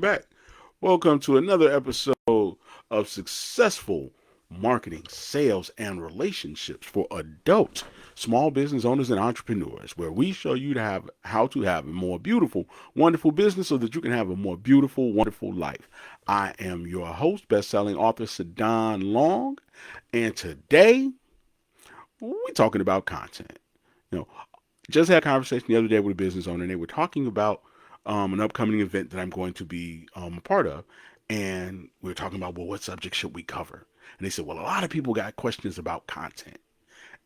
back. Welcome to another episode of Successful Marketing, Sales, and Relationships for Adults, Small Business Owners, and Entrepreneurs, where we show you how to have a more beautiful, wonderful business so that you can have a more beautiful, wonderful life. I am your host, best-selling author Sadon Long, and today we're talking about content. You know, just had a conversation the other day with a business owner, and they were talking about an upcoming event that I'm going to be a part of. And we were talking about, well, what subject should we cover? And they said, well, a lot of people got questions about content.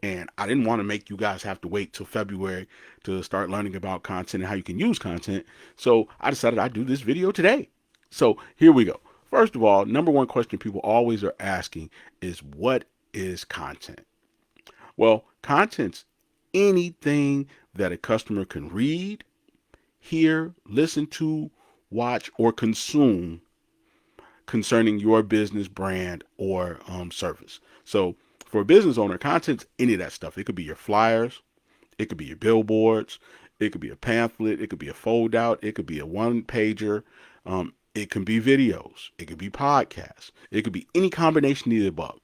And I didn't want to make you guys have to wait till February to start learning about content and how you can use content. So I decided I'd do this video today. So here we go. First of all, number one question people always are asking is, what is content? Well, content's anything that a customer can read, hear, listen to, watch, or consume concerning your business, brand, or service. So for a business owner, content's any of that stuff. It could be your flyers, it could be your billboards, it could be a pamphlet, it could be a fold out, it could be a one pager, it can be videos, it could be podcasts, it could be any combination of the above.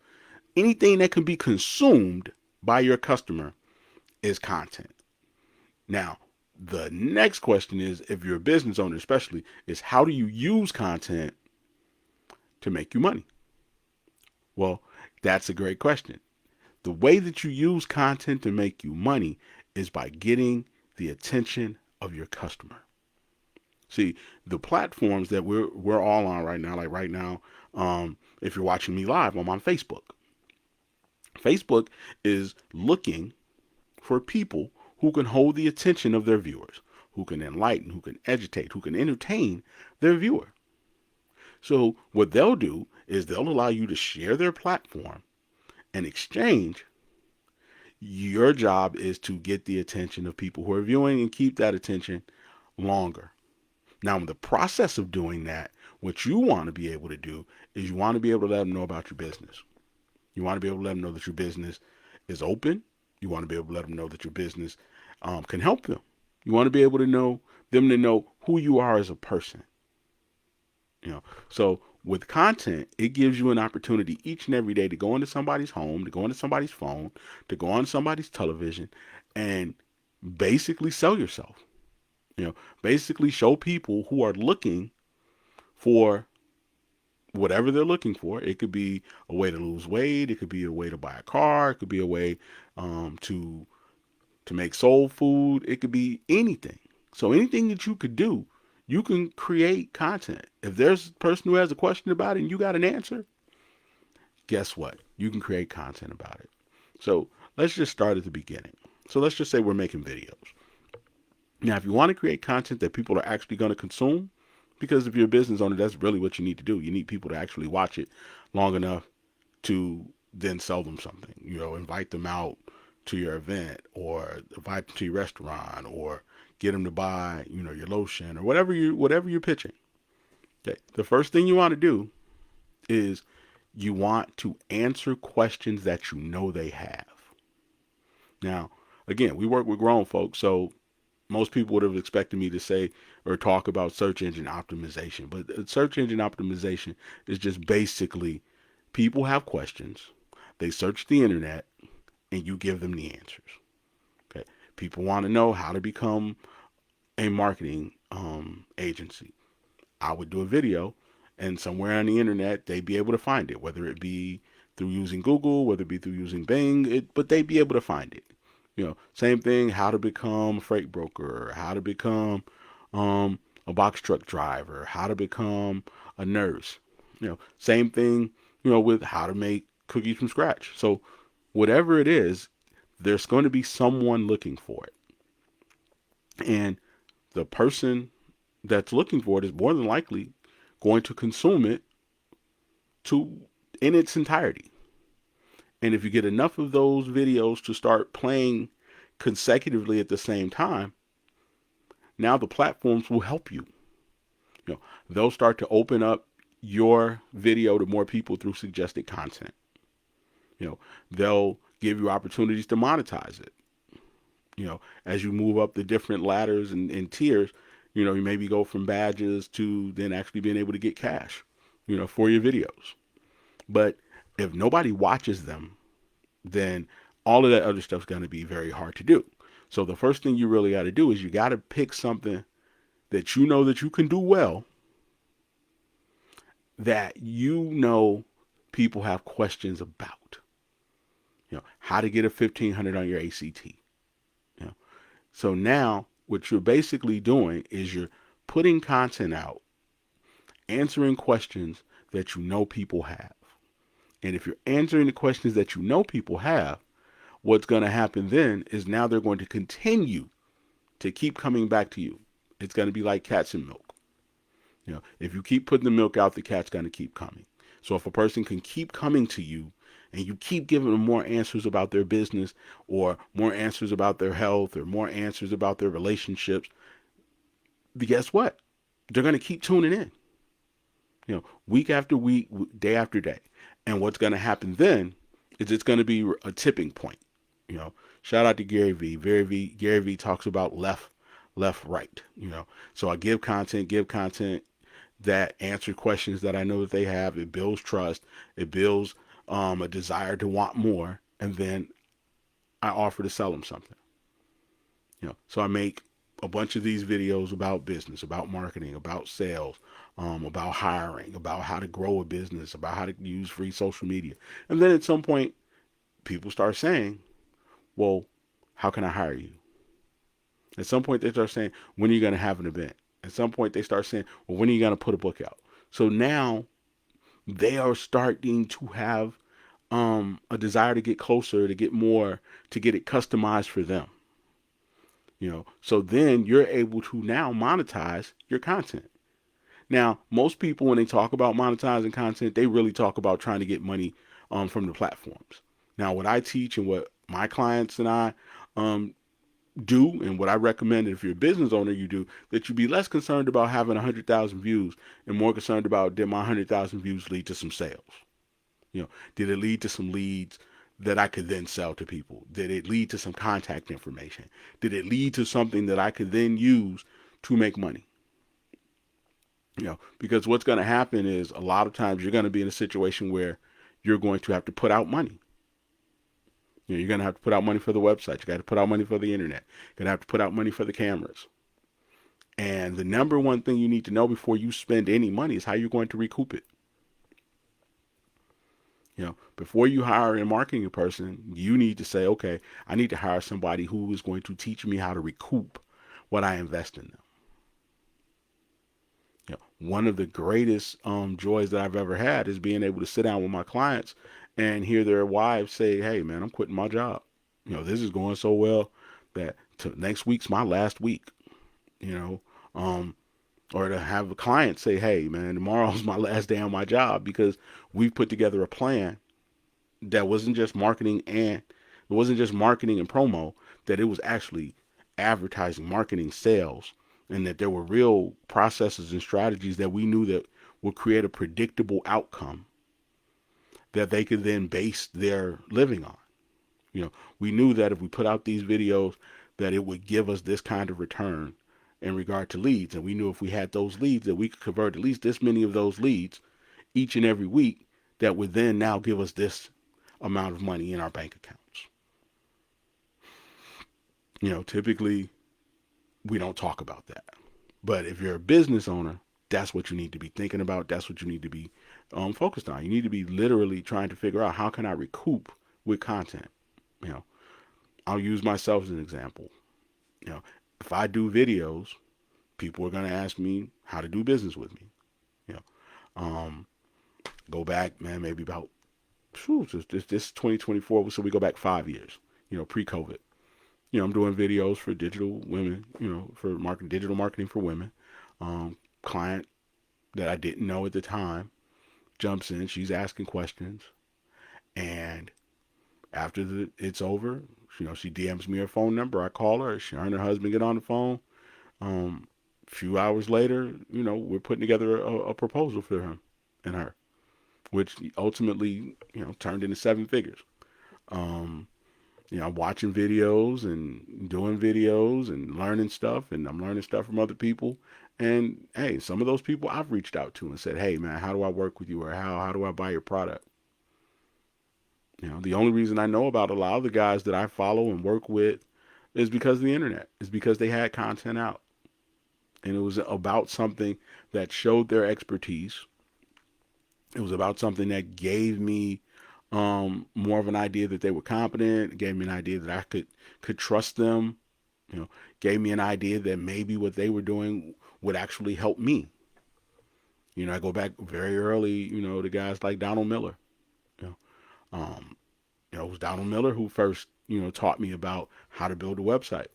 Anything that can be consumed by your customer is content. Now, the next question is, if you're a business owner especially, is how do you use content to make you money? Well, that's a great question. The way that you use content to make you money is by getting the attention of your customer. See, the platforms that we're all on right now, like right now, if you're watching me live, I'm on Facebook. Facebook is looking for people who can hold the attention of their viewers, who can enlighten, who can educate, who can entertain their viewer. So what they'll do is they'll allow you to share their platform. In exchange, your job is to get the attention of people who are viewing and keep that attention longer. Now, in the process of doing that, what you want to be able to do is you want to be able to let them know about your business. You want to be able to let them know that your business is open. You want to be able to let them know that your business can help them. You want to be able to know them to know who you are as a person. So with content, it gives you an opportunity each and every day to go into somebody's home, to go into somebody's phone, to go on somebody's television, and basically sell yourself. Basically show people who are looking for whatever they're looking for. It could be a way to lose weight. It could be a way to buy a car. It could be a way to make soul food. It could be anything. So anything that you could do, you can create content. If there's a person who has a question about it and you got an answer, guess what? You can create content about it. So let's just start at the beginning. So let's just say we're making videos. Now, if you want to create content that people are actually going to consume, because if you're a business owner, that's really what you need to do. You need people to actually watch it long enough to then sell them something. Invite them out to your event, or invite them to your restaurant, or get them to buy, your lotion, or whatever you're pitching. Okay. The first thing you want to do is you want to answer questions that you know they have. Now, again, we work with grown folks, so most people would have expected me to say or talk about search engine optimization. But search engine optimization is just basically people have questions, they search the internet, and you give them the answers. Okay. People want to know how to become a marketing agency. I would do a video, and somewhere on the internet, they'd be able to find it, whether it be through using Google, whether it be through using Bing, but they'd be able to find it. Same thing, how to become a freight broker, how to become a box truck driver, how to become a nurse. Same thing, with how to make cookies from scratch. So whatever it is, there's going to be someone looking for it. And the person that's looking for it is more than likely going to consume it in its entirety. And if you get enough of those videos to start playing consecutively at the same time, now the platforms will help you. They'll start to open up your video to more people through suggested content. They'll give you opportunities to monetize it. As you move up the different ladders and tiers, You maybe go from badges to then actually being able to get cash, for your videos. But if nobody watches them, then all of that other stuff's going to be very hard to do. So the first thing you really got to do is you got to pick something that you know that you can do well, that people have questions about. How to get a 1500 on your ACT. So now what you're basically doing is you're putting content out, answering questions that people have. And if you're answering the questions that people have, what's going to happen then is now they're going to continue to keep coming back to you. It's going to be like cats and milk. If you keep putting the milk out, the cat's going to keep coming. So if a person can keep coming to you and you keep giving them more answers about their business or more answers about their health or more answers about their relationships, guess what? They're going to keep tuning in, week after week, day after day. And what's going to happen then is it's going to be a tipping point. Shout out to Gary Vee. Gary Vee talks about left, right. So I give content that answer questions that I know that they have. It builds trust. It builds a desire to want more. And then I offer to sell them something. So I make a bunch of these videos about business, about marketing, about sales, about hiring, about how to grow a business, about how to use free social media. And then at some point, people start saying, well, how can I hire you? At some point, they start saying, when are you going to have an event? At some point, they start saying, well, when are you going to put a book out? So now they are starting to have a desire to get closer, to get more, to get it customized for them. So then you're able to now monetize your content. Now, most people, when they talk about monetizing content, they really talk about trying to get money from the platforms. Now, what I teach and what my clients and I do, and what I recommend if you're a business owner, you do, that you be less concerned about having 100,000 views and more concerned about, did my 100,000 views lead to some sales? Did it lead to some leads that I could then sell to people? Did it lead to some contact information? Did it lead to something that I could then use to make money? Because what's going to happen is a lot of times you're going to be in a situation where you're going to have to put out money. You're going to have to put out money for the website. You got to put out money for the internet. You're going to have to put out money for the cameras. And the number one thing you need to know before you spend any money is how you're going to recoup it. Before you hire a marketing person, you need to say, okay, I need to hire somebody who is going to teach me how to recoup what I invest in them. One of the greatest joys that I've ever had is being able to sit down with my clients and hear their wives say, hey, man, I'm quitting my job. This is going so well that next week's my last week, or to have a client say, hey, man, tomorrow's my last day on my job because we've put together a plan that wasn't just marketing and promo, that it was actually advertising, marketing, sales, and that there were real processes and strategies that we knew that would create a predictable outcome that they could then base their living on. We knew that if we put out these videos that it would give us this kind of return in regard to leads. And we knew if we had those leads that we could convert at least this many of those leads each and every week that would then now give us this amount of money in our bank accounts. Typically we don't talk about that. But if you're a business owner, that's what you need to be thinking about. That's what you need to be focused on. You need to be literally trying to figure out, how can I recoup with content? I'll use myself as an example. If I do videos, people are going to ask me how to do business with me. Go back, man, maybe about this 2024, so we go back 5 years, pre-COVID. I'm doing videos for digital women, for digital marketing for women. Client that I didn't know at the time jumps in. She's asking questions. And after it's over, she DMs me her phone number. I call her. She and her husband get on the phone. A few hours later, we're putting together a proposal for him and her, which ultimately, turned into 7 figures. I'm watching videos and doing videos and learning stuff, and I'm learning stuff from other people. And hey, some of those people I've reached out to and said, "Hey, man, how do I work with you, or how do I buy your product?" The only reason I know about a lot of the guys that I follow and work with is because of the internet. Is because they had content out, and it was about something that showed their expertise. It was about something that gave me more of an idea that they were competent. It gave me an idea that I could trust them. You know, gave me an idea that maybe what they were doing would actually help me. I go back very early. To guys like Donald Miller. You know, um, it was Donald Miller who first taught me about how to build a website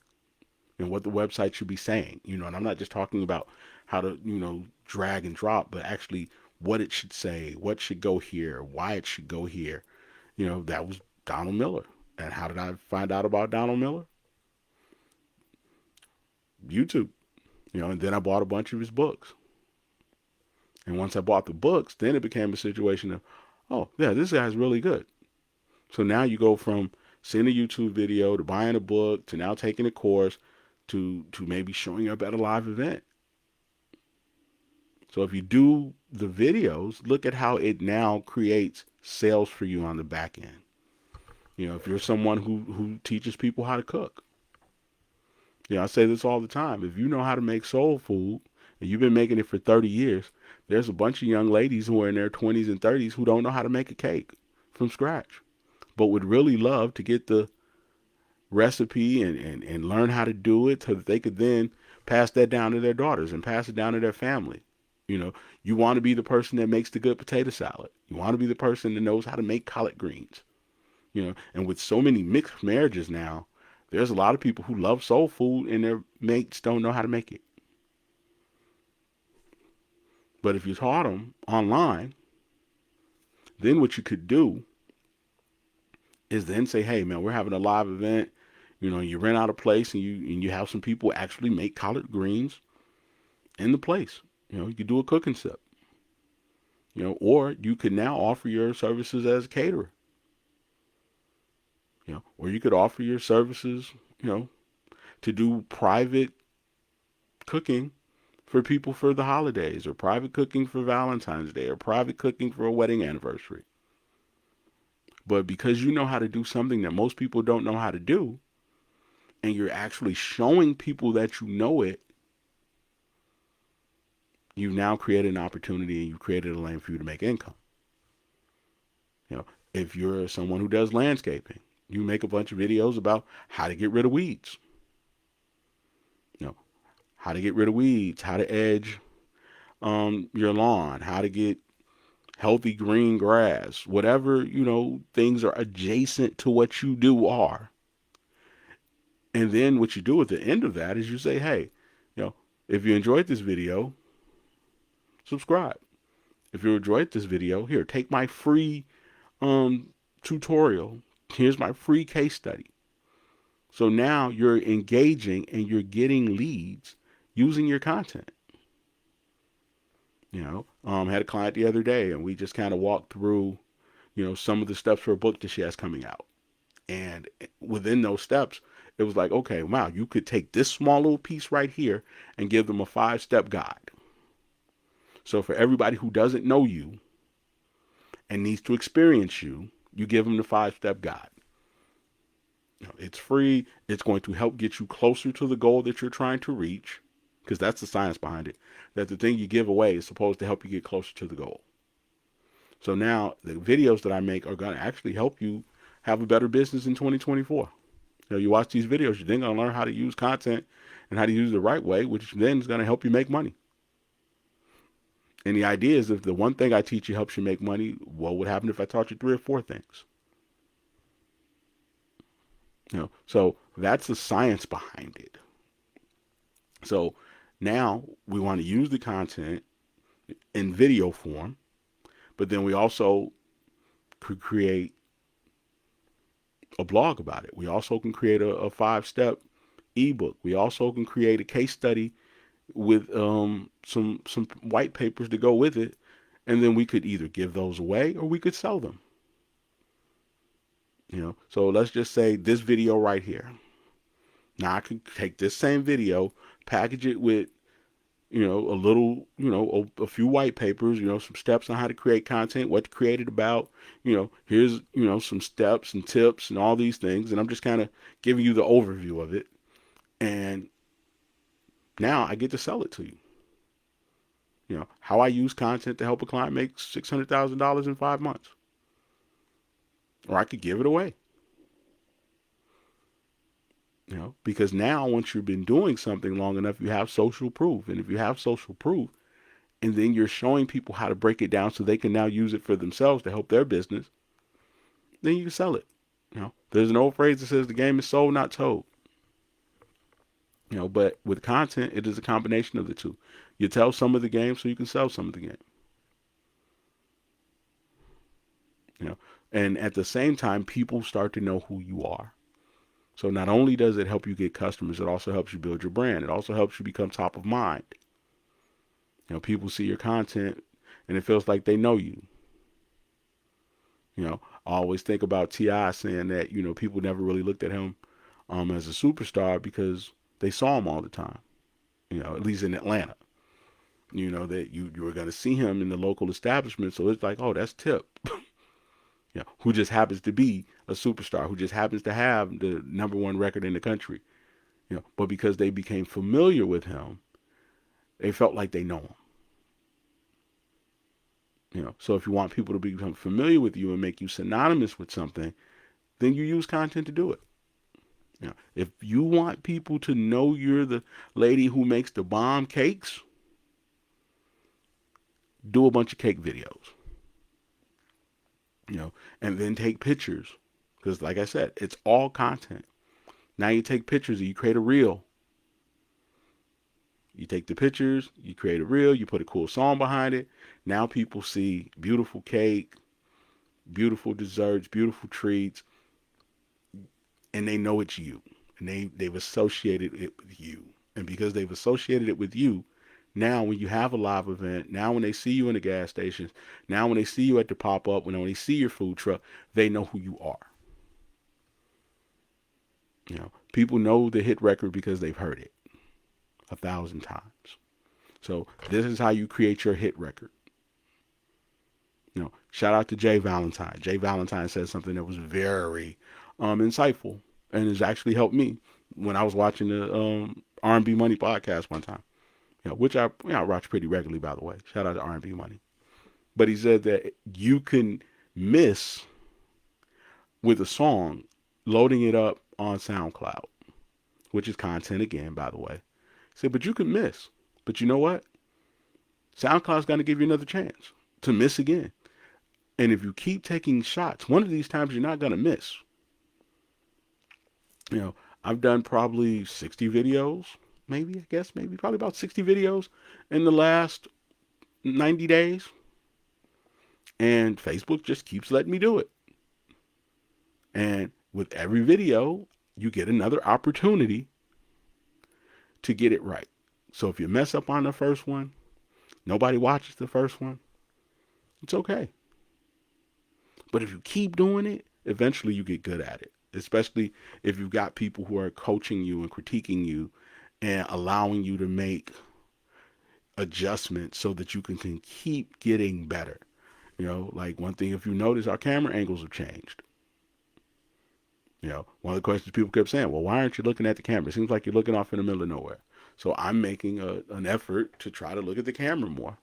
and what the website should be saying. And I'm not just talking about how to drag and drop, but actually what it should say, what should go here, why it should go here. That was Donald Miller. And how did I find out about Donald Miller? YouTube. And then I bought a bunch of his books. And once I bought the books, then it became a situation of, oh, yeah, this guy's really good. So now you go from seeing a YouTube video to buying a book to now taking a course to maybe showing up at a live event. So if you do the videos, look at how it now creates sales for you on the back end. If you're someone who teaches people how to cook, I say this all the time. If you know how to make soul food and you've been making it for 30 years, there's a bunch of young ladies who are in their 20s and 30s who don't know how to make a cake from scratch, but would really love to get the recipe and learn how to do it so that they could then pass that down to their daughters and pass it down to their family. You want to be the person that makes the good potato salad. You want to be the person that knows how to make collard greens. And with so many mixed marriages now, there's a lot of people who love soul food and their mates don't know how to make it. But if you taught them online, then what you could do is then say, hey, man, we're having a live event. You rent out a place and you have some people actually make collard greens in the place. You could do a cooking sip. Or you could now offer your services as a caterer. Or you could offer your services, to do private cooking for people for the holidays, or private cooking for Valentine's Day, or private cooking for a wedding anniversary. But because you know how to do something that most people don't know how to do, and you're actually showing people that you know it, you've now created an opportunity and you've created a lane for you to make income. If you're someone who does landscaping, you make a bunch of videos about how to get rid of weeds. How to get rid of weeds, how to edge your lawn, how to get healthy green grass, whatever, things are adjacent to what you do are. And then what you do at the end of that is you say, hey, if you enjoyed this video, subscribe. If you enjoyed this video, here, take my free tutorial. Here's my free case study. So now you're engaging and you're getting leads using your content. Had a client the other day and we just kind of walked through, some of the steps for a book that she has coming out. And within those steps, it was like, okay, wow, you could take this small little piece right here and give them a 5-step guide. So for everybody who doesn't know you and needs to experience you, you give them the 5-step guide. It's free. It's going to help get you closer to the goal that you're trying to reach, because that's the science behind it, that the thing you give away is supposed to help you get closer to the goal. So now the videos that I make are going to actually help you have a better business in 2024. You watch these videos, you're then going to learn how to use content and how to use it the right way, which then is going to help you make money. And the idea is, if the one thing I teach you helps you make money, what would happen if I taught you 3 or 4 things? So that's the science behind it. So now we want to use the content in video form, but then we also could create a blog about it. We also can create a 5-step ebook. We also can create a case study with some white papers to go with it, and then we could either give those away or we could sell them. So let's just say this video right here. Now I can take this same video, package it with, a little, a few white papers, some steps on how to create content, what to create it about, here's, some steps and tips and all these things. And I'm just kind of giving you the overview of it. And now I get to sell it to you. How I use content to help a client make $600,000 in 5 months. Or I could give it away. Because now once you've been doing something long enough, you have social proof. And if you have social proof, and then you're showing people how to break it down so they can now use it for themselves to help their business, then you can sell it. There's an old phrase that says the game is sold, not told. But with content, it is a combination of the two. You tell some of the game so you can sell some of the game. And at the same time, people start to know who you are. So not only does it help you get customers, it also helps you build your brand. It also helps you become top of mind. People see your content and it feels like they know you. I always think about T.I. saying that, people never really looked at him as a superstar because they saw him all the time, at least in Atlanta. That you were going to see him in the local establishment. So it's like, oh, that's Tip, who just happens to be a superstar, who just happens to have the #1 record in the country. But because they became familiar with him, they felt like they know him. So if you want people to become familiar with you and make you synonymous with something, then you use content to do it. If you want people to know you're the lady who makes the bomb cakes, do a bunch of cake videos. And then take pictures. Because like I said, it's all content. Now you take pictures and you create a reel. You take the pictures, you create a reel, you put a cool song behind it. Now people see beautiful cake, beautiful desserts, beautiful treats, and they know it's you. And they've associated it with you. And because they've associated it with you, now when you have a live event, now when they see you in the gas stations, now when they see you at the pop-up, when they see your food truck, they know who you are. People know the hit record because they've heard it 1,000 times. So this is how you create your hit record. Shout out to Jay Valentine. Jay Valentine said something that was very insightful and has actually helped me when I was watching the R&B Money podcast one time. Which I watch pretty regularly, by the way. Shout out to R&B Money. But he said that you can miss with a song loading it up on SoundCloud, which is content again, by the way. He said, but you can miss. But you know what? SoundCloud's going to give you another chance to miss again. And if you keep taking shots, one of these times you're not going to miss. I've done probably 60 videos, maybe probably about 60 videos in the last 90 days. And Facebook just keeps letting me do it. And with every video, you get another opportunity to get it right. So if you mess up on the first one, nobody watches the first one, it's okay. But if you keep doing it, eventually you get good at it, especially if you've got people who are coaching you and critiquing you and allowing you to make adjustments so that you can keep getting better. Like one thing, if you notice, our camera angles have changed. One of the questions people kept saying, well, why aren't you looking at the camera? It seems like you're looking off in the middle of nowhere. So I'm making an effort to try to look at the camera more.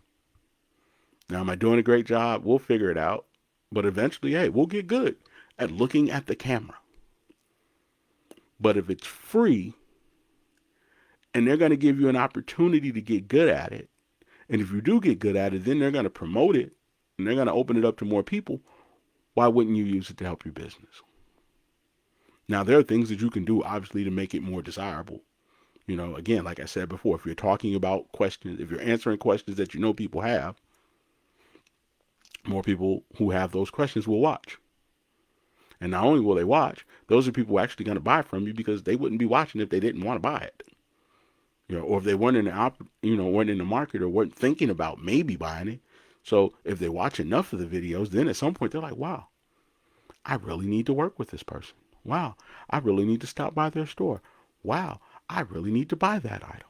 Now, am I doing a great job? We'll figure it out. But eventually, hey, we'll get good at looking at the camera. But if it's free and they're going to give you an opportunity to get good at it, and if you do get good at it, then they're going to promote it and they're going to open it up to more people, why wouldn't you use it to help your business? Now, there are things that you can do, obviously, to make it more desirable. Again, like I said before, if you're talking about questions, if you're answering questions that people have, more people who have those questions will watch. And not only will they watch, those are people actually going to buy from you because they wouldn't be watching if they didn't want to buy it. Or if they weren't in the market or weren't thinking about maybe buying it. So if they watch enough of the videos, then at some point they're like, wow, I really need to work with this person. Wow, I really need to stop by their store. Wow, I really need to buy that item.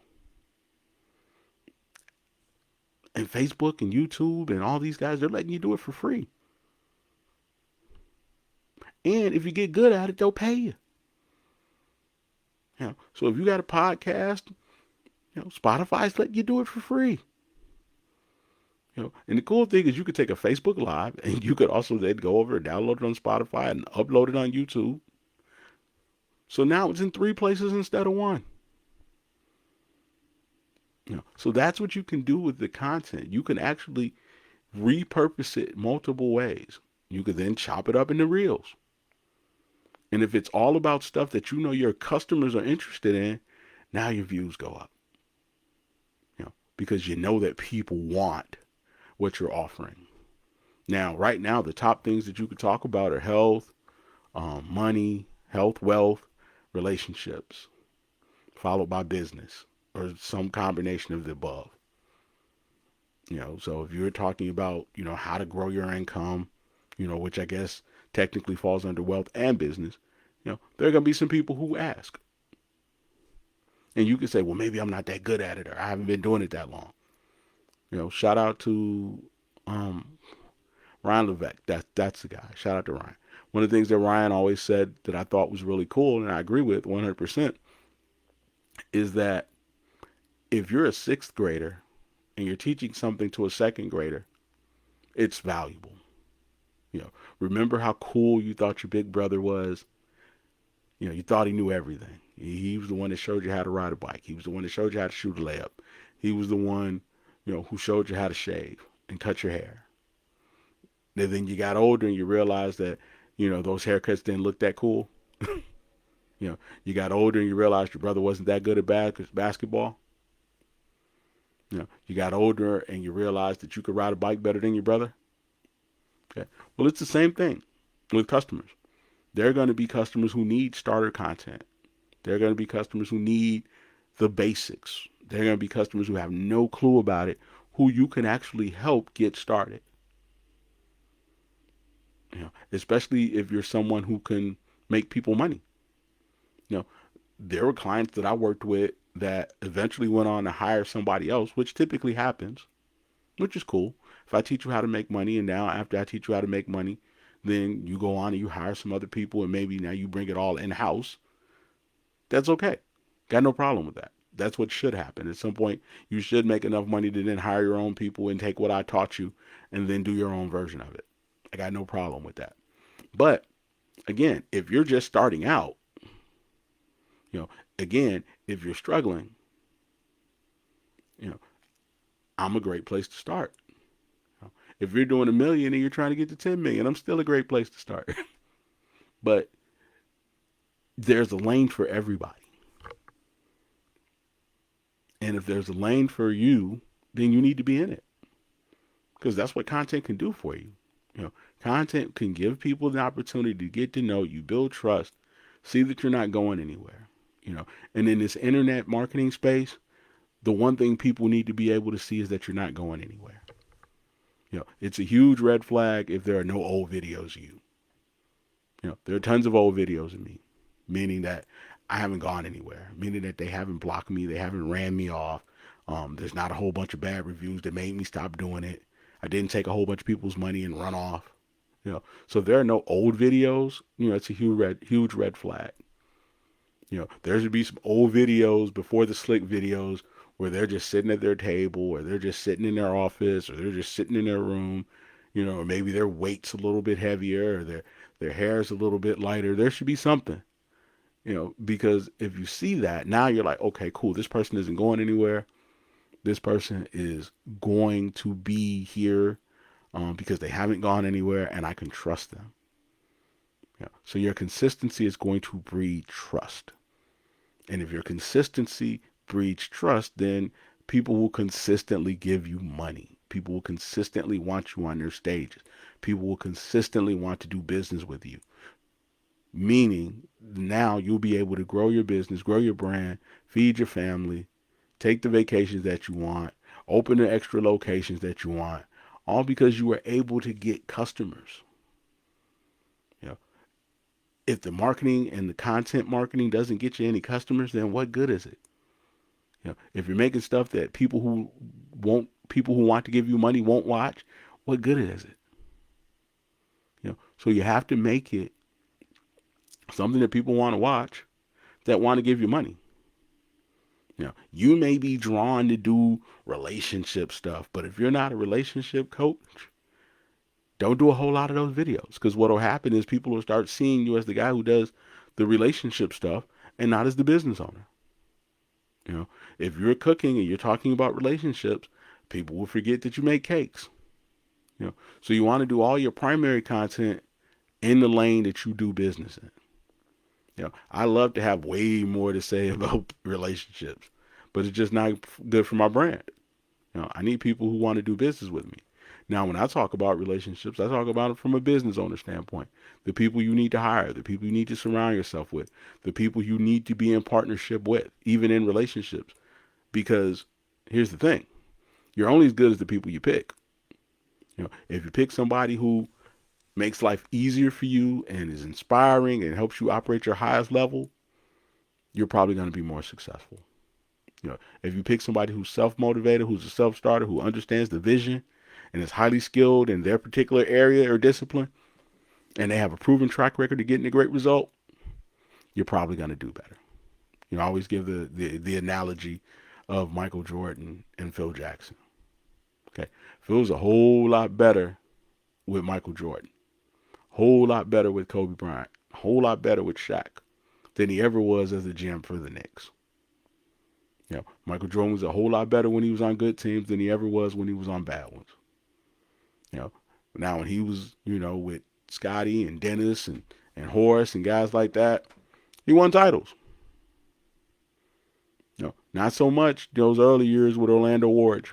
And Facebook and YouTube and all these guys, they're letting you do it for free. And if you get good at it, they'll pay you. So if you got a podcast, Spotify's letting you do it for free. And the cool thing is you could take a Facebook Live and you could also then go over and download it on Spotify and upload it on YouTube. So now it's in 3 places instead of 1. So that's what you can do with the content. You can actually repurpose it multiple ways. You could then chop it up into reels. And if it's all about stuff that your customers are interested in, now your views go up. Because that people want what you're offering. Now, right now, the top things that you could talk about are health, money, health, wealth, relationships, followed by business or some combination of the above. So if you're talking about, how to grow your income, which I guess technically falls under wealth and business, there are going to be some people who ask. And you can say, well, maybe I'm not that good at it or I haven't been doing it that long. Shout out to Ryan Levesque. That's the guy. Shout out to Ryan. One of the things that Ryan always said that I thought was really cool, and I agree with 100%, is that if you're a 6th grader and you're teaching something to a 2nd grader, it's valuable. Remember how cool you thought your big brother was? You thought he knew everything. He was the one that showed you how to ride a bike. He was the one that showed you how to shoot a layup. He was the one, who showed you how to shave and cut your hair. And then you got older and you realized that, those haircuts didn't look that cool. You got older and you realized your brother wasn't that good at basketball. You got older and you realized that you could ride a bike better than your brother. Okay. Well, it's the same thing with customers. There are going to be customers who need starter content. There are going to be customers who need the basics. There are going to be customers who have no clue about it, who you can actually help get started. Especially if you're someone who can make people money. There were clients that I worked with that eventually went on to hire somebody else, which typically happens, which is cool. If I teach you how to make money, and now after I teach you how to make money, then you go on and you hire some other people, and maybe now you bring it all in-house. That's okay. Got no problem with that. That's what should happen. At some point, you should make enough money to then hire your own people and take what I taught you and then do your own version of it. I got no problem with that. But again, if you're just starting out, again, if you're struggling, I'm a great place to start. If you're doing $1 million and you're trying to get to 10 million, I'm still a great place to start. But there's a lane for everybody. And if there's a lane for you, then you need to be in it. Because that's what content can do for you. Content can give people the opportunity to get to know you, build trust, see that you're not going anywhere. And in this internet marketing space, the one thing people need to be able to see is that you're not going anywhere. It's a huge red flag if there are no old videos of you. There are tons of old videos of me, meaning that I haven't gone anywhere, meaning that they haven't blocked me, they haven't ran me off. There's not a whole bunch of bad reviews that made me stop doing it. I didn't take a whole bunch of people's money and run off. So if there are no old videos, it's a huge red flag. There should be some old videos before the slick videos where they're just sitting at their table, or they're just sitting in their office, or they're just sitting in their room, or maybe their weight's a little bit heavier, or their hair's a little bit lighter. There should be something, because if you see that, now you're like, okay, cool. This person isn't going anywhere. This person is going to be here because they haven't gone anywhere, and I can trust them. So your consistency is going to breed trust. And if your consistency breeds trust, then people will consistently give you money. People will consistently want you on their stages. People will consistently want to do business with you. Meaning now you'll be able to grow your business, grow your brand, feed your family, take the vacations that you want, open the extra locations that you want, all because you were able to get customers. if the marketing and the content marketing doesn't get you any customers, then what good is it? If you're making stuff that people who want to give you money won't watch, what good is it? So you have to make it something that people want to watch, that want to give you money. You may be drawn to do relationship stuff, but if you're not a relationship coach, don't do a whole lot of those videos, because what will happen is people will start seeing you as the guy who does the relationship stuff and not as the business owner. If you're cooking and you're talking about relationships, people will forget that you make cakes. So you want to do all your primary content in the lane that you do business in. I love to have way more to say about relationships, but it's just not good for my brand. I need people who want to do business with me. Now, when I talk about relationships, I talk about it from a business owner standpoint. The people you need to hire, the people you need to surround yourself with, the people you need to be in partnership with, even in relationships. Because here's the thing, you're only as good as the people you pick. If you pick somebody who makes life easier for you and is inspiring and helps you operate your highest level, you're probably going to be more successful. If you pick somebody who's self-motivated, who's a self-starter, who understands the vision and is highly skilled in their particular area or discipline, and they have a proven track record of getting a great result, you're probably going to do better. I always give the analogy of Michael Jordan and Phil Jackson. Okay, Phil's a whole lot better with Michael Jordan, whole lot better with Kobe Bryant, a whole lot better with Shaq than he ever was as a GM for the Knicks. Michael Jordan was a whole lot better when he was on good teams than he ever was when he was on bad ones. Now when he was, with Scotty and Dennis and Horace and guys like that, he won titles. Not so much those early years with Orlando Ward.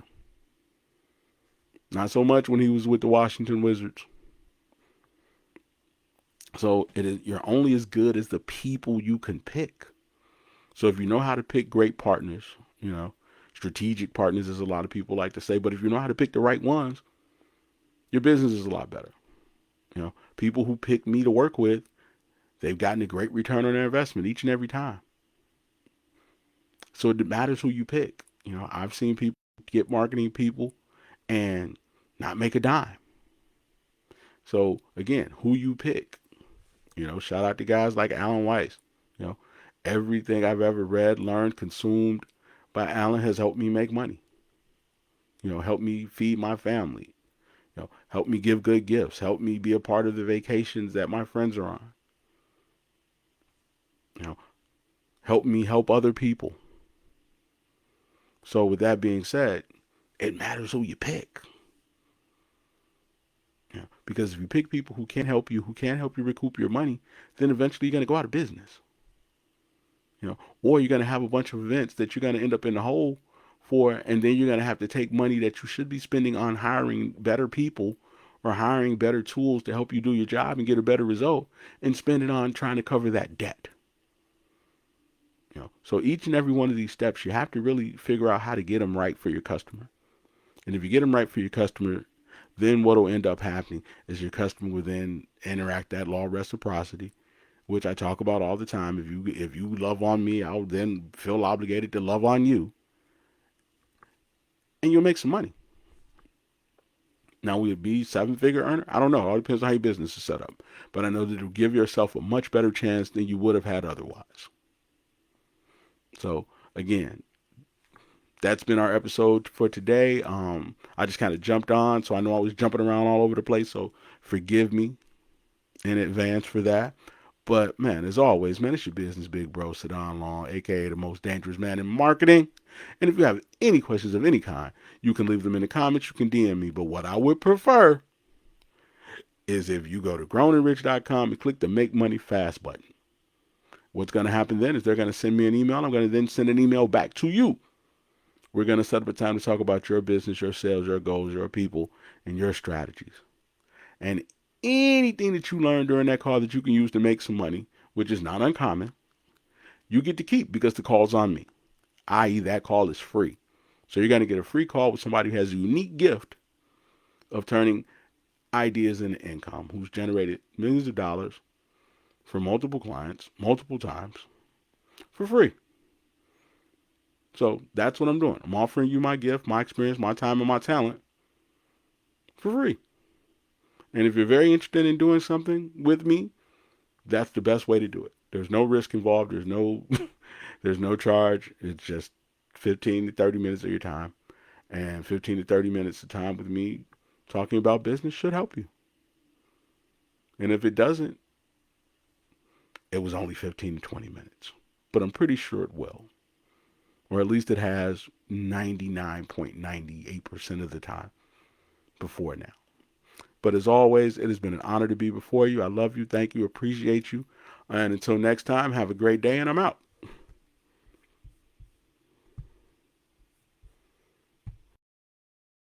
Not so much when he was with the Washington Wizards. So you're only as good as the people you can pick. So if you know how to pick great partners, strategic partners, as a lot of people like to say, but if you know how to pick the right ones, your business is a lot better. People who pick me to work with, they've gotten a great return on their investment each and every time. So it matters who you pick. I've seen people get marketing people and not make a dime. So again, who you pick. Shout out to guys like Alan Weiss. Everything I've ever read, learned, consumed by Alan has helped me make money. Helped me feed my family. Help me give good gifts. Help me be a part of the vacations that my friends are on. Help me help other people. So with that being said, it matters who you pick. Because if you pick people who can't help you recoup your money, then eventually you're going to go out of business. Or you're going to have a bunch of events that you're going to end up in the hole for, and then you're going to have to take money that you should be spending on hiring better people or hiring better tools to help you do your job and get a better result, and spend it on trying to cover that debt. So each and every one of these steps, you have to really figure out how to get them right for your customer. And if you get them right for your customer, then what will end up happening is your customer will then interact that law of reciprocity, which I talk about all the time. If you love on me, I'll then feel obligated to love on you, and you'll make some money. Now, will it be 7-figure earner? I don't know. It all depends on how your business is set up. But I know that it'll give yourself a much better chance than you would have had otherwise. So again, that's been our episode for today. I just kind of jumped on, so I know I was jumping around all over the place. So forgive me in advance for that. But man, as always, man, it's your business big bro, Sadon Long, aka the most dangerous man in marketing. And if you have any questions of any kind, you can leave them in the comments. You can DM me. But what I would prefer is if you go to grownandrich.com and click the Make Money Fast button. What's going to happen then is they're going to send me an email. I'm going to then send an email back to you. We're going to set up a time to talk about your business, your sales, your goals, your people, and your strategies. And anything that you learn during that call that you can use to make some money, which is not uncommon, you get to keep, because the call's on me, i.e. that call is free. So you're going to get a free call with somebody who has a unique gift of turning ideas into income, who's generated millions of dollars for multiple clients, multiple times, for free. So that's what I'm doing. I'm offering you my gift, my experience, my time, and my talent for free. And if you're very interested in doing something with me, that's the best way to do it. There's no risk involved. There's no there's no charge. It's just 15 to 30 minutes of your time. And 15 to 30 minutes of time with me talking about business should help you. And if it doesn't, it was only 15 to 20 minutes. But I'm pretty sure it will. Or at least it has 99.98% of the time before now. But as always, it has been an honor to be before you. I love you. Thank you. Appreciate you. And until next time, have a great day, and I'm out.